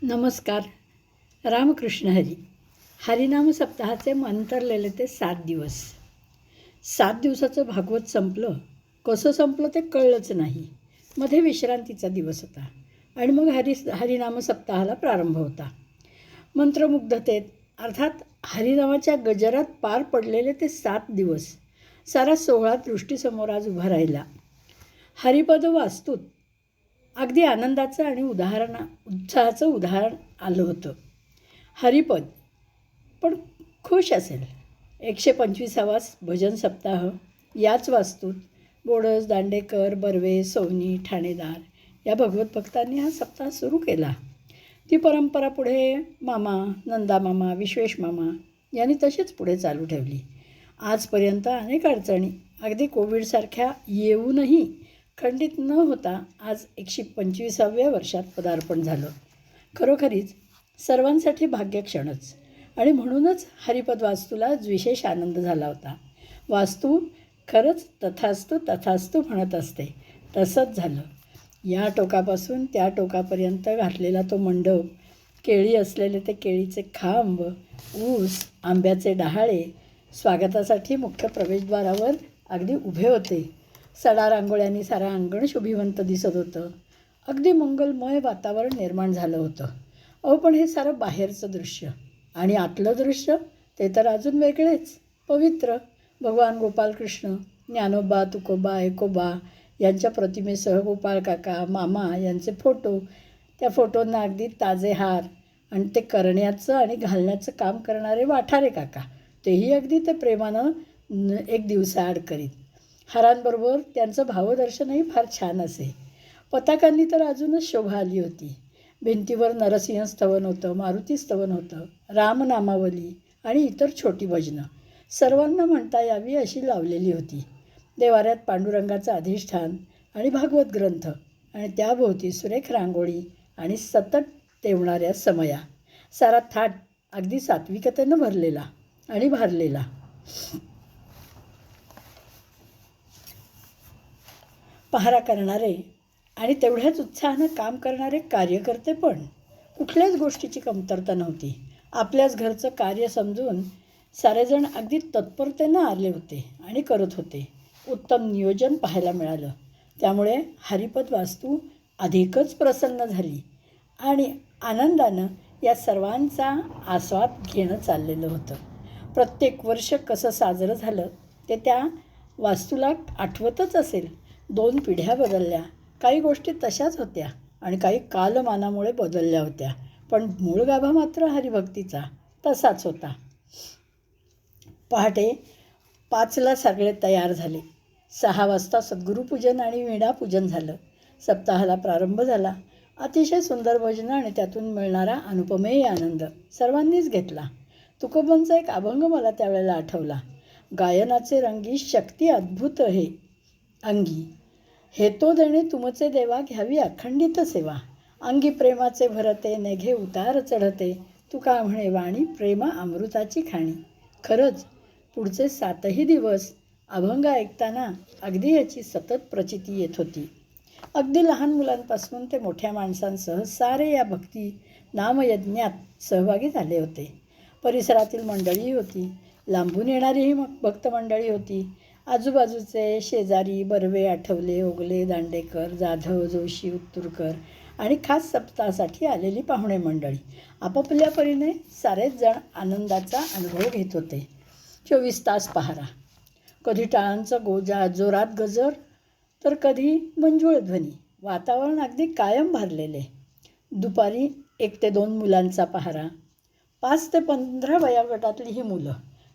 नमस्कार. रामकृष्ण हरी. हरिनाम सप्ताहाचे मंतरलेले ते 7 दिवस. 7 दिवसाचं भागवत संपलं. कसं संपलं ते कळलंच नाही. मध्ये विश्रांतीचा दिवस होता आणि मग हरिनाम सप्ताहाला प्रारंभ होता. मंत्रमुग्धतेत अर्थात हरिनामाच्या गजरात पार पडलेले ते 7 दिवस. सारा सोहळा दृष्टीसमोर आज उभा राहिला. हरिपद वास्तूत अगदी आनंदाचं आणि उत्साहाचं उदाहरण आलं होतं. हरिपद पण खुश असेल. 125वा भजन सप्ताह याच वास्तूत बोडस, दांडेकर, बर्वे, सोनी, ठाणेदार या भगवत भक्तांनी हा सप्ताह सुरू केला. ती परंपरा पुढे मामा, नंदामामा, विश्वेशमामा यांनी तशीच पुढे चालू ठेवली. आजपर्यंत अनेक अडचणी अगदी कोविडसारख्या येऊनही खंडित न होता आज 125व्या वर्षात पदार्पण झालं. खरोखरीच सर्वांसाठी भाग्यक्षणच आणि म्हणूनच हरिपद वास्तूला विशेष आनंद झाला होता. वास्तू खरंच तथास्तु तथास्तु म्हणत असते. तसंच झालं. या टोकापासून त्या टोकापर्यंत घातलेला तो मंडप, केळी असलेले ते केळीचे खांब, ऊस, आंब्याचे डहाळे स्वागतासाठी मुख्य प्रवेशद्वारावर अगदी उभे होते. सडा रांगोळ्यांनी सारं अंगण शोभिवंत दिसत होतं. अगदी मंगलमय वातावरण निर्माण झालं होतं. पण हे सारं बाहेरचं दृश्य आणि आतलं दृश्य ते तर अजून वेगळेच, पवित्र. भगवान गोपालकृष्ण, ज्ञानोबा, तुकोबा, एकोबा यांच्या प्रतिमेसह गोपाळ काका, मामा यांचे फोटो, त्या फोटोंना अगदी ताजे हार आणि ते करण्याचं आणि घालण्याचं काम करणारे वाठारे काका, तेही अगदी ते प्रेमानं एक दिवसाआड करीत. हारांबरोबर त्यांचं भावदर्शनही फार छान असे. पताकांनी तर अजूनच शोभा आली होती. भिंतीवर नरसिंह स्तवन होतं, मारुती स्तवन होतं, रामनामावली आणि इतर छोटी भजनं सर्वांना म्हणता यावी अशी लावलेली होती. देवाऱ्यात पांडुरंगाचं अधिष्ठान आणि भागवत ग्रंथ आणि त्याभोवती सुरेख रांगोळी आणि सतत तेवणाऱ्या समया. सारा थाट अगदी सात्विकतेनं भरलेला आणि भारलेला. पहारा करणारे आणि तेवढ्याच उत्साहानं काम करणारे कार्यकर्ते पण. कुठल्याच गोष्टीची कमतरता नव्हती. आपल्याच घरचं कार्य समजून सारेजण अगदी तत्परतेनं आले होते आणि करत होते. उत्तम नियोजन पाहायला मिळालं. त्यामुळे हरिपद वास्तू अधिकच प्रसन्न झाली आणि आनंदानं या सर्वांचा आस्वाद घेणं चाललेलं होतं. प्रत्येक वर्ष कसं साजरं झालं ते त्या वास्तूला आठवतच असेल. 2 पिढ्या बदलल्या, काही गोष्टी तशाच होत्या आणि काही कालमानामुळे बदलल्या होत्या, पण मूळ गाभा मात्र हरिभक्तीचा तसाच होता. पहाटे 5ला सगळे तयार झाले. 6 वाजता सद्गुरुपूजन आणि वीणापूजन झालं. सप्ताहाला प्रारंभ झाला. अतिशय सुंदर भजनं आणि त्यातून मिळणारा अनुपमेय आनंद सर्वांनीच घेतला. तुकोबांचा एक अभंग मला त्यावेळेला आठवला. गायनाचे रंगी शक्ती अद्भुत हे अंगी, हेतो देणे तुमचे देवा, घ्यावी अखंडित सेवा. अंगी प्रेमाचे भरते, नेघे उतार चढते, तुका म्हणे वाणी प्रेमा अमृताची खाणी. खरंच पुढचे 7ही दिवस अभंग ऐकताना अगदी याची सतत प्रचिती येत होती. अगदी लहान मुलांपासून ते मोठ्या माणसांसह सारे या भक्ती नामयज्ञात सहभागी झाले होते. परिसरातील मंडळी होती, लांबून येणारीही भक्त मंडळी होती. आजूबाजूचे शेजारी, बर्वे, आठवले, ओगले, दांडेकर, जाधव, जोशी, उत्तुरकर आणि खास सप्ताहासाठी आलेली पाहुणे मंडळी आपापल्या परीने सारेच जण आनंदाचा अनुभव घेत होते. 24 तास पहारा. कधी टाळांचा जोरात गजर तर कधी मंजुळ ध्वनी. वातावरण अगदी कायम भरलेले. दुपारी 1 ते 2 मुलांचा पहारा. 5 ते 15 वयोगटातली ही मुलं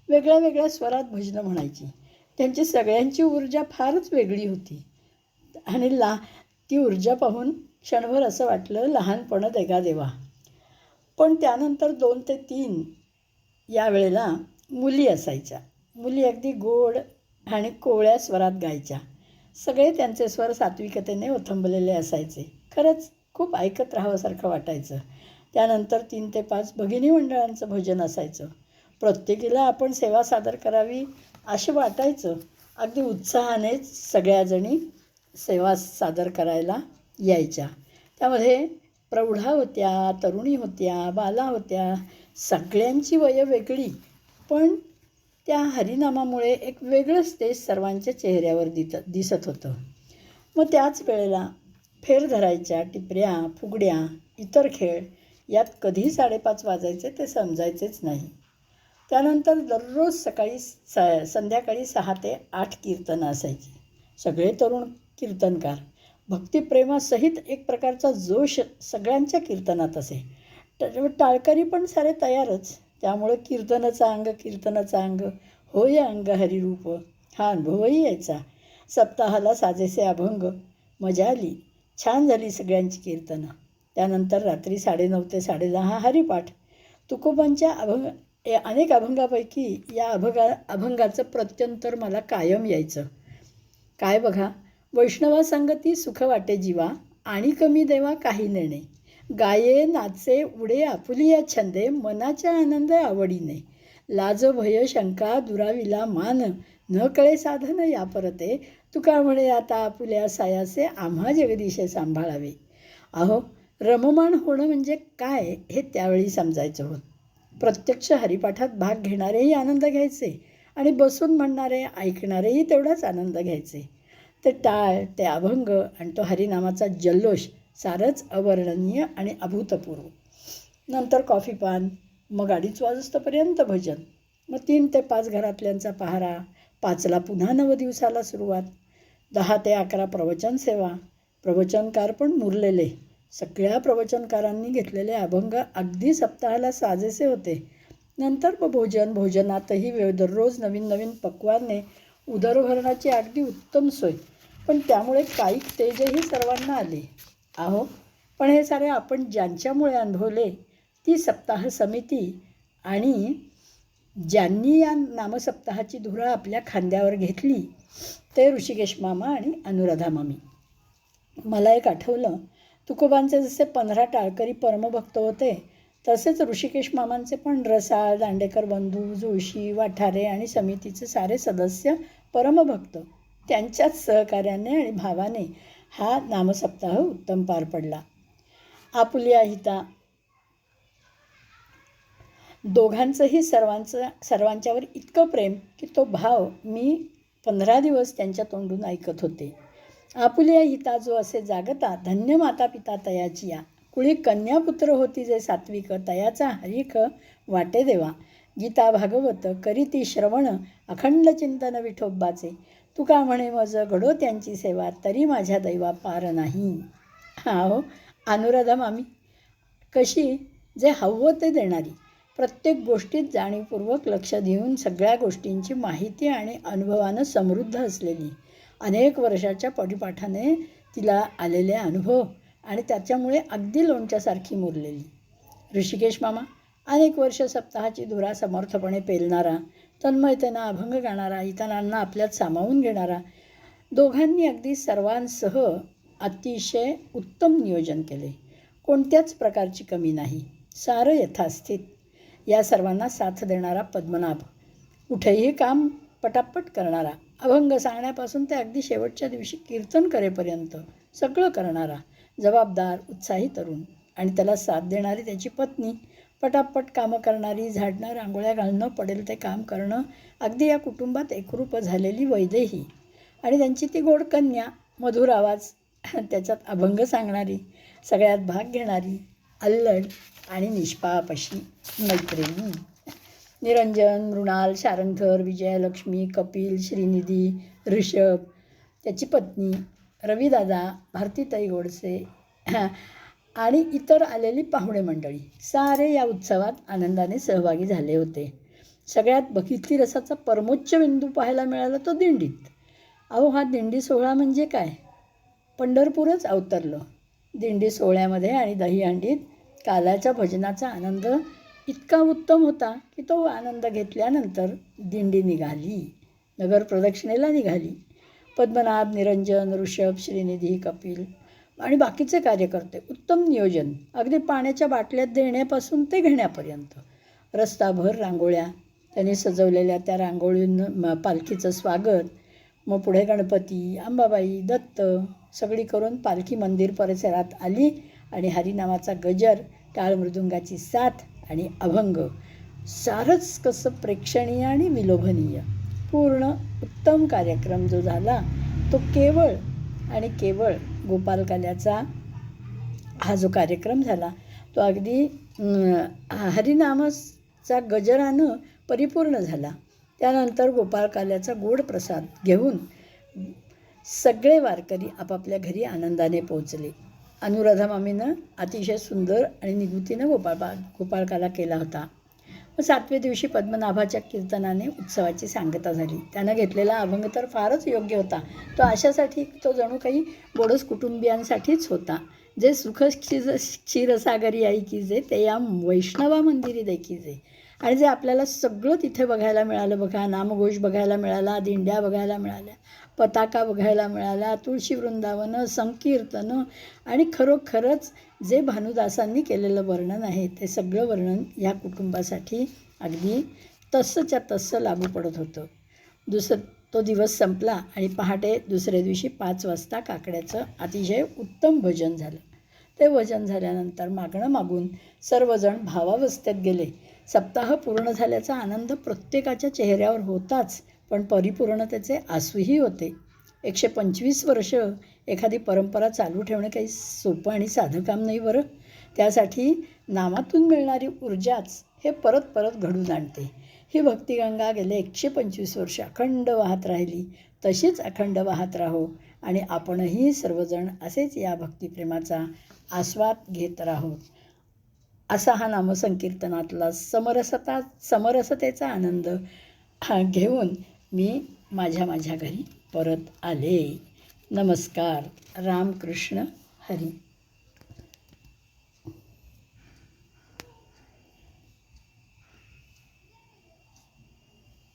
वेगळ्या वेगळ्या स्वरात भजनं म्हणायची. त्यांची सगळ्यांची ऊर्जा फारच वेगळी होती आणि ती ऊर्जा पाहून क्षणभर असं वाटलं लहानपणं देगा देवा. पण त्यानंतर 2 ते 3 या वेळेला मुली असायच्या. मुली अगदी गोड आणि कोवळ्या स्वरात गायच्या. सगळे त्यांचे स्वर सात्विकतेने ओथंबलेले असायचे. खरंच खूप ऐकत राहावंसारखं वाटायचं. त्यानंतर 3 ते 5 भगिनी मंडळांचं भजन असायचं. प्रत्येकीला आपण सेवा सादर करावी असं वाटायचं. अगदी उत्साहानेच सगळ्याजणी सेवा सादर करायला यायच्या. त्यामध्ये प्रौढा होत्या, तरुणी होत्या, बाला होत्या, सगळ्यांची वयं वेगळी, पण त्या हरिनामामुळे एक वेगळंच तेज सर्वांच्या चेहऱ्यावर दिसत होतं. मग त्याच वेळेला फेर धरायच्या, टिपऱ्या, फुगड्या, इतर खेळ यात कधी 5:30 वाजायचे ते समजायचेच नाही. त्यानंतर दररोज सकाळी संध्याकाळी 6 ते 8 कीर्तनं असायची. सगळे तरुण कीर्तनकार. भक्तिप्रेमासहित एक प्रकारचा जोश सगळ्यांच्या कीर्तनात असे. टाळकरी पण सारे तयारच. त्यामुळं कीर्तनाचं अंग, होय अंग हरिरूप, हा अनुभवही यायचा. सप्ताहाला साजेसे अभंग. मजा आली. छान झाली सगळ्यांची कीर्तनं. त्यानंतर रात्री 9:30 ते 10:30 हरिपाठ. तुकोबांच्या अनेक अभंगापैकी या अभंगाचं प्रत्यंतर मला कायम यायचं. काय बघा, वैष्णवा संगती सुख वाटे जीवा, आणि कमी देवा काही नेणे. गाये नाचे उडे आपुलिया छंदे, मनाच्या आनंद आवडीने. लाज भय शंका दुराविला मान, न कळे साधन या परते. तुका म्हणे आता आपुल्या सायासे, आम्हा जगदीशे सांभाळावे. अहो, रममाण होणं म्हणजे काय हे त्यावेळी समजायचं होत. प्रत्यक्ष हरिपाठात भाग घेणारेही आनंद घ्यायचे आणि बसून म्हणणारे, ऐकणारेही तेवढाच आनंद घ्यायचे. ते टाळ, ते अभंग आणि तो हरिनामाचा जल्लोष सारंच अवर्णनीय आणि अभूतपूर्व. नंतर कॉफीपान, मग 2:30 वाजोस्तपर्यंत भजन, मग 3 ते 5 घरातल्यांचा पहारा, 5ला पुन्हा नवदिवसाला सुरुवात, 10 ते 11 प्रवचन सेवा. प्रवचनकार पण मुरलेले. सगळ्या प्रवचनकारांनी घेतलेले अभंग अगदी सप्ताहाला साजेसे होते. नंतर भोजनातही दररोज नवीन नवीन पक्वान्ने, उदरभरणाची अगदी उत्तम सोय. पण त्यामुळे कायिक तेजही सर्वांना आले. अहो, पण हे सारे आपण ज्यांच्यामुळे अनुभवले, ती सप्ताह समिती आणि ज्यांनी या नामसप्ताहाची धुरा आपल्या खांद्यावर घेतली, ते ऋषिकेश मामा आणि अनुराधा मामी. मला एक आठवलं, तुकोबांचे जसे 15 टाळकरी परमभक्त होते, तसेच ऋषिकेश मामांचे पण रसाळ, दांडेकर बंधू, जोशी, वाठारे आणि समितीचे सारे सदस्य परमभक्त. त्यांच्याच सहकार्याने आणि भावाने हा नामसप्ताह उत्तम पार पडला. आपुल्या हिता दोघांचंही सर्वांच्यावर इतकं प्रेम की तो भाव मी 15 दिवस त्यांच्या तोंडून ऐकत होते. आपुल्या हिता जो असे जागता, धन्य माता पिता तयाची या. कुळी कन्यापुत्र होती जे सात्विक, तयाचा हरिख वाटे देवा. गीता भागवत करीती श्रवण, अखंड चिंतन विठोबाचे. तुका म्हणे मज घडो त्यांची सेवा, तरी माझ्या दैवा पार नाही. हो, अनुराधा मामी कशी, जे हवं ते देणारी, प्रत्येक गोष्टीत जाणीवपूर्वक लक्ष देऊन सगळ्या गोष्टींची माहिती आणि अनुभवानं समृद्ध असलेली, अनेक वर्षाच्या परिपाठाने तिला आलेले अनुभव आणि त्याच्यामुळे अगदी लोणच्यासारखी मुरलेली. ऋषिकेश मामा अनेक वर्ष सप्ताहाची धुरा समर्थपणे पेलणारा, तन्मयतेनं अभंग गाणारा, इतरांना आपल्यात सामावून घेणारा. दोघांनी अगदी सर्वांसह अतिशय उत्तम नियोजन केले. कोणत्याच प्रकारची कमी नाही. सारं यथास्थित. या सर्वांना साथ देणारा पद्मनाभ, कुठेही काम पटापट करणारा, अभंग सांगण्यापासून ते अगदी शेवटच्या दिवशी कीर्तन करेपर्यंत सगळं करणारा, जबाबदार, उत्साही तरुण. आणि त्याला साथ देणारी त्याची पत्नी, पटापट कामं करणारी, झाडणं, रांगोळ्या घालणं, पडेल ते काम करणं, अगदी या कुटुंबात एकरूप झालेली वैदेही. आणि त्यांची ती गोड कन्या, मधुर आवाज, त्याच्यात अभंग सांगणारी, सगळ्यात भाग घेणारी, अल्लड आणि निष्पाप अशी मैत्रिणी. निरंजन, मृणाल, शारंगधर, विजयालक्ष्मी, कपिल, श्रीनिधी, ऋषभ, त्याची पत्नी, रविदादा, भारतीताई गोडसे आणि इतर आलेली पाहुणे मंडळी सारे या उत्सवात आनंदाने सहभागी झाले होते. सगळ्यात भक्ती रसाचा परमोच्च बिंदू पाहायला मिळाला तो दिंडीत. अहो, हा दिंडी सोहळा म्हणजे काय, पंढरपूरच अवतरलं. दिंडी सोहळ्यामध्ये आणि दहीहंडीत कालाच्या भजनाचा आनंद इतका उत्तम होता की तो आनंद घेतल्यानंतर दिंडी निघाली, नगर प्रदक्षिणेला निघाली. पद्मनाभ, निरंजन, ऋषभ, श्रीनिधी, कपिल आणि बाकीचे कार्यकर्ते, उत्तम नियोजन, अगदी पाण्याच्या बाटल्यात देण्यापासून ते घेण्यापर्यंत. रस्ताभर रांगोळ्या, त्यांनी सजवलेल्या त्या रांगोळीनं पालखीचं स्वागत. मग पुढे गणपती, अंबाबाई, दत्त, सगळी करून पालखी मंदिर परिसरात आली आणि हरिनामाचा गजर, टाळ मृदुंगाची साथ आणि अभंग सारंच कसं प्रेक्षणीय आणि विलोभनीय. पूर्ण उत्तम कार्यक्रम जो झाला तो केवळ आणि केवळ गोपालकाल्याचा हा जो कार्यक्रम झाला तो अगदी हरिनामाचा गजरानं परिपूर्ण झाला. त्यानंतर गोपाळकाल्याचा गोड प्रसाद घेऊन सगळे वारकरी आपापल्या घरी आनंदाने पोचले. अनुराधा मामीनं अतिशय सुंदर आणि निगुतीनं गोपाळकाला केला होता. मग 7व्या दिवशी पद्मनाभाच्या कीर्तनाने उत्सवाची सांगता झाली. त्यानं घेतलेला अभंग तर फारच योग्य होता. तो अशासाठी तो जणू काही बोडस कुटुंबियांसाठीच होता. जे सुख क्षीरसागरी आई की जे ते या वैष्णवा मंदिरी देखी जे. आणि जे आपल्याला सगळं तिथे बघायला मिळालं बघा. नामघोष बघायला मिळाला, दिंड्या बघायला मिळाल्या, पताका बघायला मिळाला, तुळशी वृंदावनं, संकीर्तनं आणि खरोखरच जे भानुदासांनी केलेलं वर्णन आहे ते सगळं वर्णन या कुटुंबासाठी अगदी तसंच्या तसं लागू पडत होतं. तो दिवस संपला आणि पहाटे दुसऱ्या दिवशी 5 वाजता काकड्याचं अतिशय उत्तम भजन झालं. ते भजन झाल्यानंतर मागणं मागून सर्वजण भावावस्थेत गेले. सप्ताह पूर्ण झाल्याचा आनंद प्रत्येकाच्या चेहऱ्यावर होताच, पण परिपूर्णतेचे आसूही होते. 125 वर्ष एखादी परंपरा चालू ठेवणं काही सोपं आणि साधं काम नाही बरं. त्यासाठी नामातून मिळणारी ऊर्जाच हे परत परत घडून आणते. ही भक्तिगंगा गेले 125 वर्ष अखंड वाहत राहिली. तशीच अखंड वाहत राहो आणि आपणही सर्वजण असेच या भक्तिप्रेमाचा आस्वाद घेत राहू. असा हा नामसंकीर्तनातला समरसतेचा आनंद घेऊन मी माझ्या घरी परत आले. नमस्कार. रामकृष्ण हरी.